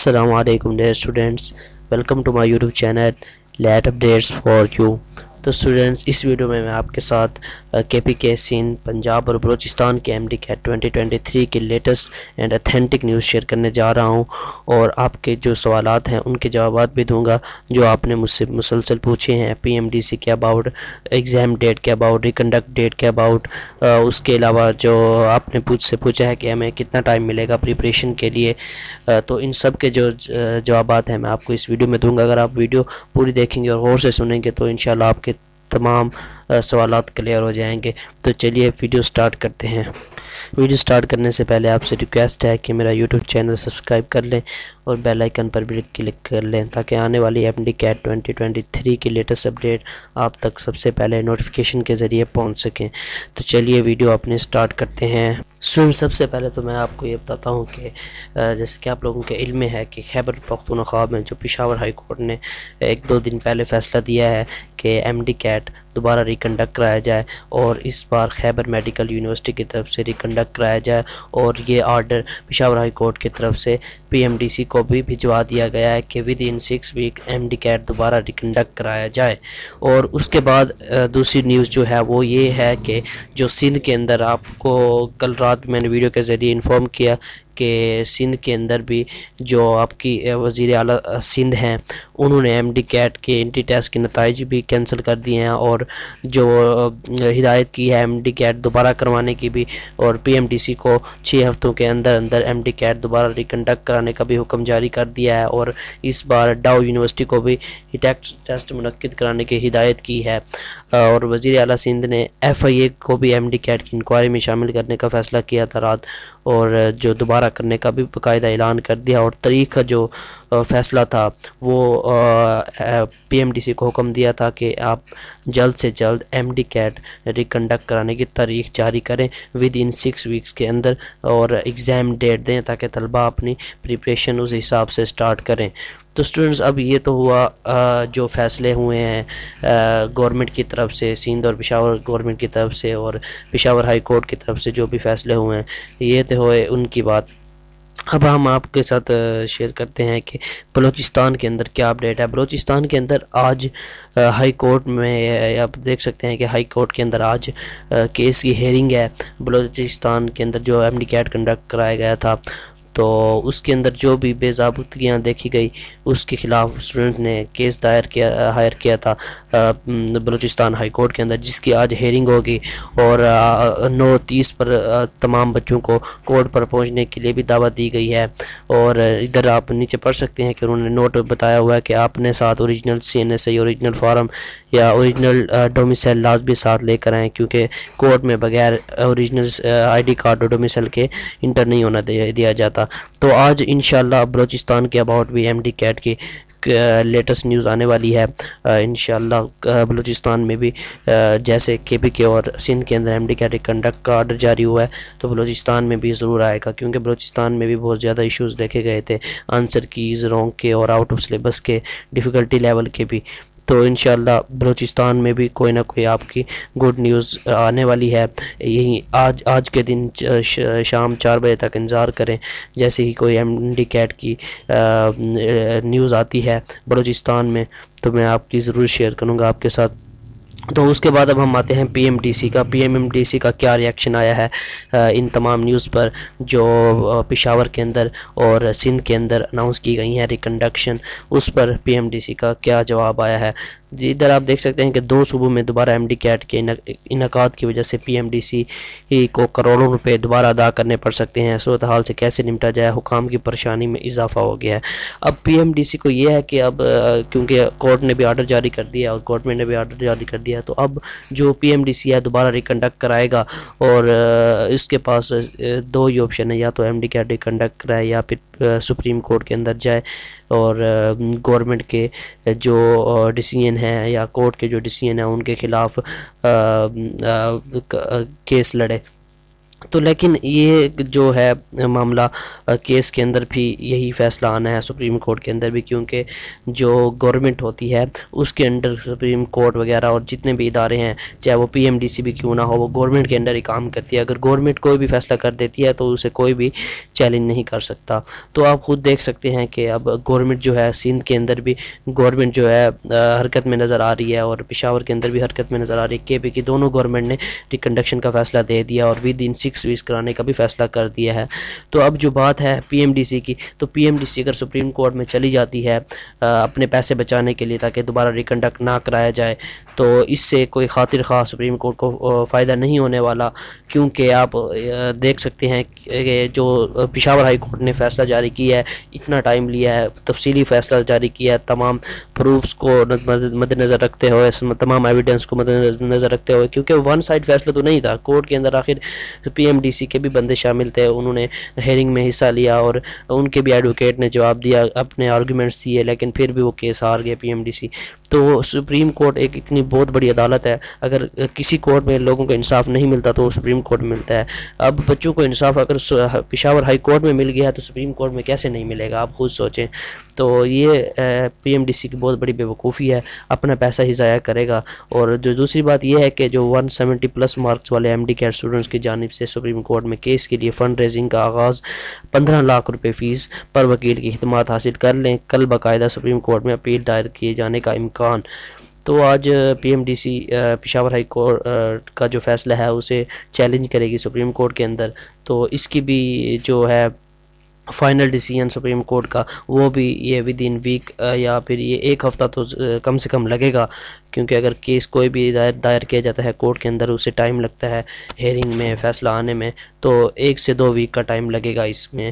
Assalamu alaikum dear students, welcome to my YouTube channel Let Updates for You। تو students اس video میں آپ کے ساتھ کے پی کے سندھ پنجاب اور بلوچستان کے ایم ڈی کیٹ 2023 کے latest and authentic news share کرنے جا رہا ہوں، اور آپ کے جو سوالات ہیں ان کے جوابات بھی دوں گا جو آپ نے مجھ سے مسلسل پوچھے ہیں۔ پی ایم ڈی سی کے اباؤٹ، ایگزام ڈیٹ کے اباؤٹ، ریکنڈکٹ ڈیٹ کے اباؤٹ، اس کے علاوہ جو آپ نے سے پوچھا ہے کہ ہمیں کتنا ٹائم ملے گا پریپریشن کے لیے، تو ان سب کے جو جوابات ہیں میں آپ کو اس ویڈیو میں دوں گا۔ اگر آپ ویڈیو پوری دیکھیں گے اور غور سے سنیں گے تو انشاءاللہ آپ کے تمام سوالات کلیئر ہو جائیں گے۔ تو چلیے ویڈیو سٹارٹ کرتے ہیں۔ ویڈیو سٹارٹ کرنے سے پہلے آپ سے ریکویسٹ ہے کہ میرا یوٹیوب چینل سبسکرائب کر لیں اور بیل آئیکن پر بھی کلک کر لیں تاکہ آنے والی ایم ڈی کیٹ 2023 کی لیٹسٹ اپڈیٹ آپ تک سب سے پہلے نوٹیفیکیشن کے ذریعے پہنچ سکیں۔ تو چلیے ویڈیو اپنے سٹارٹ کرتے ہیں۔ سب سے پہلے تو میں آپ کو یہ بتاتا ہوں کہ جیسے کہ آپ لوگوں کے علم میں ہے کہ خیبر پختونخوا میں جو پشاور ہائی کورٹ نے 1-2 دن پہلے فیصلہ دیا ہے کہ ایم ڈی کیٹ دوبارہ ریکنڈکٹ کرایا جائے، اور اس بار خیبر میڈیکل یونیورسٹی کی طرف سے ریکنڈکٹ کرایا جائے، اور یہ آرڈر پشاور ہائی کورٹ کی طرف سے پی ایم ڈی سی کو بھی بھجوا دیا گیا ہے کہ within 6 week M D CAT دوبارہ ریکنڈکٹ کرایا جائے۔ اور اس کے بعد دوسری نیوز جو ہے وہ یہ ہے کہ جو سندھ کے اندر آپ کو کل رات میں نے ویڈیو کے ذریعے انفارم کیا کہ سندھ کے اندر بھی جو آپ کی وزیر اعلیٰ سندھ ہیں انہوں نے ایم ڈی کیٹ کے انٹری ٹیسٹ کے نتائج بھی کینسل کر دیے ہیں، اور جو ہدایت کی ہے ایم ڈی کیٹ دوبارہ کروانے کی بھی، اور پی ایم ڈی سی کو 6 ہفتوں کے اندر اندر ایم ڈی کیٹ دوبارہ ریکنڈکٹ کرانے کا بھی حکم جاری کر دیا ہے، اور اس بار ڈاؤ یونیورسٹی کو بھی ٹیسٹ منعقد کرانے کی ہدایت کی ہے، اور وزیر اعلیٰ سندھ نے ایف آئی اے کو بھی ایم ڈی کیٹ کی انکوائری میں شامل کرنے کا فیصلہ کیا تھا رات، اور جو دوبارہ کرنے کا بھی باقاعدہ اعلان کر دیا، اور تاریخ کا جو فیصلہ تھا وہ پی ایم ڈی سی کو حکم دیا تھا کہ آپ جلد سے جلد ایم ڈی کیٹ ریکنڈکٹ کرانے کی تاریخ جاری کریں ود ان 6 ویکس کے اندر، اور ایگزام ڈیٹ دیں تاکہ طلبہ اپنی پریپریشن اس حساب سے سٹارٹ کریں۔ تو اسٹوڈنٹس اب یہ تو ہوا جو فیصلے ہوئے ہیں گورنمنٹ کی طرف سے، سندھ اور پشاور گورنمنٹ کی طرف سے اور پشاور ہائی کورٹ کی طرف سے جو بھی فیصلے ہوئے ہیں یہ تو ہوئے ان کی بات۔ اب ہم آپ کے ساتھ شیئر کرتے ہیں کہ بلوچستان کے اندر کیا اپڈیٹ ہے۔ بلوچستان کے اندر آج ہائی کورٹ میں آپ دیکھ سکتے ہیں کہ ہائی کورٹ کے اندر آج کیس کی ہیئرنگ ہے بلوچستان کے اندر جو ایم ڈی کیٹ کنڈکٹ کرایا گیا تھا، تو اس کے اندر جو بھی بے ضابطگیاں دیکھی گئی اس کے خلاف اسٹوڈنٹ نے کیس ہائر کیا تھا بلوچستان ہائی کورٹ کے اندر، جس کی آج ہیئرنگ ہوگی، اور 9:30 پر تمام بچوں کو کورٹ پر پہنچنے کے لیے بھی دعوت دی گئی ہے۔ اور ادھر آپ نیچے پڑھ سکتے ہیں کہ انہوں نے نوٹ بتایا ہوا ہے کہ آپ نے ساتھ original C N S I, original form یا اوریجنل ڈومیسائل لازمی ساتھ لے کر آئیں، کیونکہ کورٹ میں بغیر اوریجنل آئی ڈی کارڈ اور ڈومیسائل کے انٹر نہیں ہونا دیا جاتا۔ تو آج انشاءاللہ بلوچستان کے اباؤٹ بھی ایم ڈی کیٹ کی لیٹسٹ نیوز آنے والی ہے۔ انشاءاللہ بلوچستان میں بھی جیسے کے پی کے اور سندھ کے اندر ایم ڈی کیٹ کنڈکٹ کا آرڈر جاری ہوا ہے تو بلوچستان میں بھی ضرور آئے گا، کیونکہ بلوچستان میں بھی بہت زیادہ ایشوز دیکھے گئے تھے، آنسر کیز رونگ کے اور آؤٹ آف سلیبس کے، ڈیفیکلٹی لیول کے بھی۔ تو انشاءاللہ بلوچستان میں بھی کوئی نہ کوئی آپ کی گڈ نیوز آنے والی ہے۔ یہی آج کے دن شام 4 بجے تک انتظار کریں، جیسے ہی کوئی ایم ڈی کیٹ کی نیوز آتی ہے بلوچستان میں تو میں آپ کی ضرور شیئر کروں گا آپ کے ساتھ۔ تو اس کے بعد اب ہم آتے ہیں پی ایم ڈی سی کا۔ پی ایم ڈی سی کا کیا ریئیکشن آیا ہے ان تمام نیوز پر جو پشاور کے اندر اور سندھ کے اندر اناؤنس کی گئی ہیں ریکنڈکشن، اس پر پی ایم ڈی سی کا کیا جواب آیا ہے۔ ادھر آپ دیکھ سکتے ہیں کہ 2 صوبوں میں دوبارہ ایم ڈی کیٹ کے انعقاد کی وجہ سے پی ایم ڈی سی کو کروڑوں روپے دوبارہ ادا کرنے پڑ سکتے ہیں۔ صورتحال سے کیسے نمٹا جائے، حکام کی پریشانی میں اضافہ ہو گیا ہے۔ اب پی ایم ڈی سی کو یہ ہے کہ اب کیونکہ کورٹ نے بھی آرڈر جاری کر دیا اور گورنمنٹ نے بھی آرڈر جاری کر دیا، تو اب جو پی ایم ڈی سی ہے دوبارہ ریکنڈکٹ کرائے گا، اور اس کے پاس 2 ہی آپشن ہے، یا تو ایم ڈی کیٹ ریکنڈکٹ کرائے یا پھر سپریم کورٹ کے اندر جائے اور گورنمنٹ کے جو ڈیسیژن ہیں یا کورٹ کے جو ڈیسیژن ہیں ان کے خلاف کیس لڑے۔ تو لیکن یہ جو ہے معاملہ کیس کے اندر بھی یہی فیصلہ آنا ہے سپریم کورٹ کے اندر بھی، کیونکہ جو گورنمنٹ ہوتی ہے اس کے انڈر سپریم کورٹ وغیرہ اور جتنے بھی ادارے ہیں، چاہے وہ پی ایم ڈی سی بھی کیوں نہ ہو، وہ گورنمنٹ کے انڈر ہی کام کرتی ہے۔ اگر گورنمنٹ کوئی بھی فیصلہ کر دیتی ہے تو اسے کوئی بھی چیلنج نہیں کر سکتا۔ تو آپ خود دیکھ سکتے ہیں کہ اب گورنمنٹ جو ہے سندھ کے اندر بھی گورنمنٹ جو ہے حرکت میں نظر آ رہی ہے، اور پشاور کے اندر بھی حرکت میں نظر آ رہی ہے۔ کے پی کی دونوں گورنمنٹ نے ریکنڈکشن کا فیصلہ دے دیا اور ود ان 6 ویکس کرانے کا بھی فیصلہ کر دیا ہے۔ تو اب جو بات ہے پی ایم ڈی سی کی، تو پی ایم ڈی سی اگر سپریم کورٹ میں چلی جاتی ہے اپنے پیسے بچانے کے لیے تاکہ دوبارہ ریکنڈکٹ نہ کرایا جائے، تو اس سے کوئی خاطر خواہ سپریم کورٹ کو فائدہ نہیں ہونے والا، کیونکہ آپ دیکھ سکتے ہیں کہ جو پشاور ہائی کورٹ نے فیصلہ جاری کیا ہے، اتنا ٹائم لیا ہے، تفصیلی فیصلہ جاری کیا ہے، تمام پروفس کو مد نظر رکھتے ہوئے، تمام ایویڈنس کو مد نظر رکھتے ہوئے، کیونکہ ون سائڈ فیصلہ تو نہیں تھا کورٹ کے اندر۔ آخر پی ایم ڈی سی کے بھی بندے شامل تھے، انہوں نے ہیئرنگ میں حصہ لیا اور ان کے بھی ایڈوکیٹ نے جواب دیا، اپنے آرگومنٹس دیے، لیکن پھر بھی وہ کیس ہار گئے پی ایم ڈی سی۔ تو سپریم کورٹ ایک اتنی بہت بڑی عدالت ہے، اگر کسی کورٹ میں لوگوں کو انصاف نہیں ملتا تو وہ سپریم کورٹ میں ملتا ہے۔ اب بچوں کو انصاف اگر پشاور ہائی کورٹ میں مل گیا ہے تو سپریم کورٹ میں کیسے نہیں ملے گا، آپ خود سوچیں۔ تو یہ پی ایم ڈی سی کی بہت بڑی بے وقوفی ہے، اپنا پیسہ ہی ضائع کرے گا۔ اور جو دوسری بات یہ ہے کہ جو 170 پلس مارکس والے ایم ڈی کیٹ اسٹوڈنٹس کی جانب سے سپریم کورٹ میں کیس کے لیے فنڈ ریزنگ کا آغاز، 15 لاکھ روپے فیس پر وکیل کی خدمات حاصل کر لیں، کل باقاعدہ سپریم کورٹ میں اپیل دائر کیے جانے کا امکان۔ تو آج P M D C Peshawar high court کا جو فیصلہ ہے اسے چیلنج کرے گی سپریم کورٹ کے اندر، تو اس کی بھی جو ہے فائنل ڈیسیجن سپریم کورٹ کا، وہ بھی یہ ود ان ویک یا پھر یہ ایک ہفتہ تو کم سے کم لگے گا، کیونکہ اگر کیس کوئی بھی دائر کیا جاتا ہے کورٹ کے اندر اسے ٹائم لگتا ہے ہیئرنگ میں فیصلہ آنے میں، تو 1 سے 2 ویک کا ٹائم لگے گا اس میں۔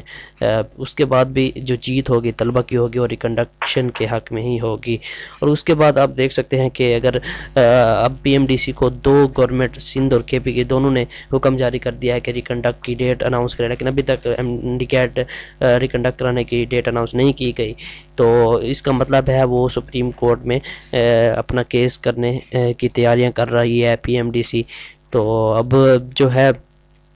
اس کے بعد بھی جو جیت ہوگی طلبہ کی ہوگی اور ریکنڈکشن کے حق میں ہی ہوگی۔ اور اس کے بعد آپ دیکھ سکتے ہیں کہ اگر اب پی ایم ڈی سی کو 2 گورنمنٹ سندھ اور کے پی کے دونوں نے حکم جاری کر دیا ہے کہ ریکنڈکٹ کی ڈیٹ اناؤنس کرے، لیکن ابھی تک ایم ڈی کیٹ ریکنڈکٹ کرانے کی ڈیٹ اناؤنس نہیں کی گئی، تو اس کا مطلب ہے وہ سپریم کورٹ میں اپنا کیس کرنے کی تیاریاں کر رہی ہے پی ایم ڈی سی۔ تو اب جو ہے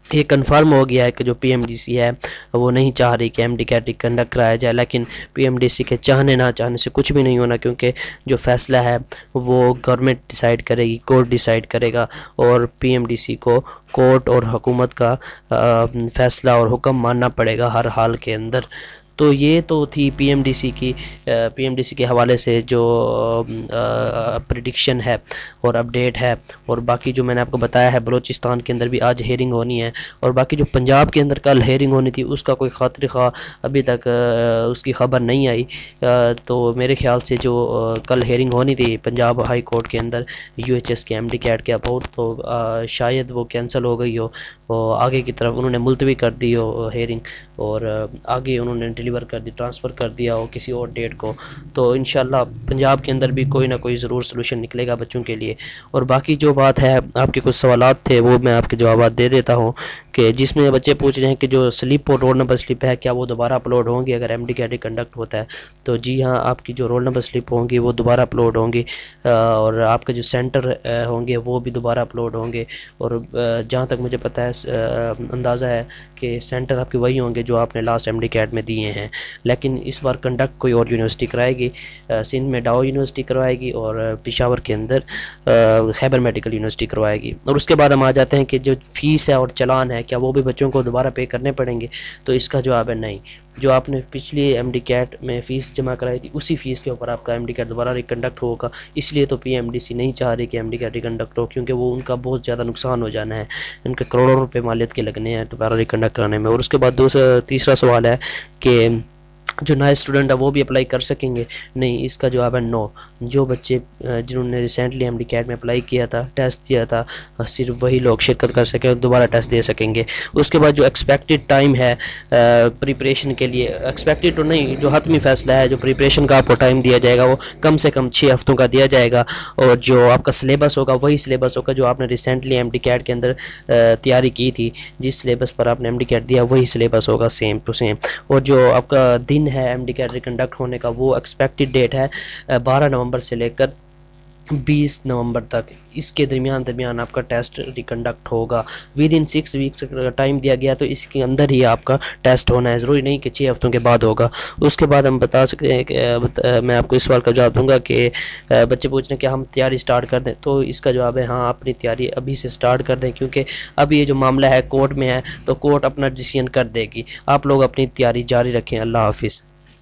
یہ کنفرم ہو گیا ہے کہ جو پی ایم ڈی سی ہے وہ نہیں چاہ رہی کہ ایم ڈی کیٹ کنڈکٹ کرایا جائے، لیکن پی ایم ڈی سی کے چاہنے نہ چاہنے سے کچھ بھی نہیں ہونا، کیونکہ جو فیصلہ ہے وہ گورنمنٹ ڈیسائیڈ کرے گی، کورٹ ڈیسائیڈ کرے گا، اور پی ایم ڈی سی کو کورٹ اور حکومت کا فیصلہ اور حکم ماننا پڑے گا ہر حال کے اندر۔ تو یہ تو تھی پی ایم ڈی سی کے حوالے سے جو پریڈکشن ہے اور اپڈیٹ ہے۔ اور باقی جو میں نے آپ کو بتایا ہے بلوچستان کے اندر بھی آج ہیئرنگ ہونی ہے، اور باقی جو پنجاب کے اندر کل ہیئرنگ ہونی تھی اس کا کوئی خاطر خواہ ابھی تک اس کی خبر نہیں آئی۔ تو میرے خیال سے جو کل ہیئرنگ ہونی تھی پنجاب ہائی کورٹ کے اندر یو ایچ ایس کے ایم ڈی کیٹ کے اباؤٹ، تو شاید وہ کینسل ہو گئی ہو، آگے کی طرف انہوں نے ملتوی کر دی ہو ہیئرنگ، اور آگے انہوں نے ڈیلیور کر دی، ٹرانسفر کر دیا ہو کسی اور ڈیٹ کو۔ تو انشاءاللہ پنجاب کے اندر بھی کوئی نہ کوئی ضرور سلوشن نکلے گا بچوں کے لیے۔ اور باقی جو بات ہے، آپ کے کچھ سوالات تھے وہ میں آپ کے جوابات دے دیتا ہوں، کہ جس میں بچے پوچھ رہے ہیں کہ جو سلپ اور رول نمبر سلپ ہے کیا وہ دوبارہ اپلوڈ ہوں گی اگر ایم ڈی کیٹ کنڈکٹ ہوتا ہے؟ تو جی ہاں، آپ کی جو رول نمبر سلپ ہوں گی وہ دوبارہ اپلوڈ ہوں گی، اور آپ کا جو سینٹر ہوں گے وہ بھی دوبارہ اپلوڈ ہوں گے۔ اور جہاں تک مجھے پتہ ہے اندازہ ہے کہ سینٹر آپ کے وہی ہوں گے جو آپ نے لاسٹ ایم ڈی کیٹ میں دیے ہیں، لیکن اس بار کنڈکٹ کوئی اور یونیورسٹی کرائے گی، سندھ میں ڈاؤ یونیورسٹی کروائے گی، اور پشاور کے اندر خیبر میڈیکل یونیورسٹی کروائے گی۔ اور اس کے بعد ہم آ جاتے ہیں کہ جو فیس ہے اور چلان ہے کیا وہ بھی بچوں کو دوبارہ پے کرنے پڑیں گے؟ تو اس کا جواب ہے نہیں۔ جو آپ نے پچھلی ایم ڈی کیٹ میں فیس جمع کرائی تھی اسی فیس کے اوپر آپ کا ایم ڈی کیٹ دوبارہ ریکنڈکٹ ہوگا، اس لیے تو پی ایم ڈی سی نہیں چاہ رہی کہ ایم ڈی کیٹ ریکنڈکٹ ہو، کیونکہ وہ ان کا بہت زیادہ نقصان ہو جانا ہے، ان کے کروڑوں روپے مالیت کے لگنے ہیں دوبارہ ریکنڈکٹ کرانے میں۔ اور اس کے بعد تیسرا سوال ہے کہ جو نئے اسٹوڈنٹ ہے وہ بھی اپلائی کر سکیں گے؟ نہیں، اس کا جواب ہے نو۔ جو بچے جنہوں نے ریسنٹلی ایم ڈی کیٹ میں اپلائی کیا تھا، ٹیسٹ دیا تھا، صرف وہی لوگ شرکت کر سکیں، دوبارہ ٹیسٹ دے سکیں گے۔ اس کے بعد جو ایکسپیکٹڈ ٹائم ہے پریپریشن کے لیے، ایکسپیکٹڈ تو نہیں، جو حتمی فیصلہ ہے، جو پریپریشن کا آپ کو ٹائم دیا جائے گا وہ کم سے کم 6 ہفتوں کا دیا جائے گا، اور جو آپ کا سلیبس ہوگا وہی سلیبس ہوگا جو آپ نے ریسنٹلی ایم ڈی کیٹ کے اندر تیاری کی تھی، جس سلیبس پر آپ نے ایم ڈی کیٹ دیا وہی سلیبس ہوگا سیم ٹو سیم۔ اور جو آپ کا دن ہے ایم ڈی کیٹ ریکنڈکٹ ہونے کا وہ ایکسپیکٹڈ ڈیٹ ہے 12 نومبر سے لے کر 20 نومبر تک، اس کے درمیان آپ کا ٹیسٹ ریکنڈکٹ ہوگا. ود ان 6 ویکس کا ٹائم دیا گیا تو اس کے اندر ہی آپ کا ٹیسٹ ہونا ہے، ضروری نہیں کہ 6 ہفتوں کے بعد ہوگا. اس کے بعد ہم بتا سکتے ہیں کہ میں آپ کو اس سوال کا جواب دوں گا کہ بچے پوچھ رہے ہیں کہ ہم تیاری سٹارٹ کر دیں، تو اس کا جواب ہے ہاں، اپنی تیاری ابھی سے سٹارٹ کر دیں، کیونکہ اب یہ جو معاملہ ہے کورٹ میں ہے تو کورٹ اپنا ڈیسیژن کر دے گی. آپ لوگ اپنی تیاری جاری رکھیں. اللہ حافظ.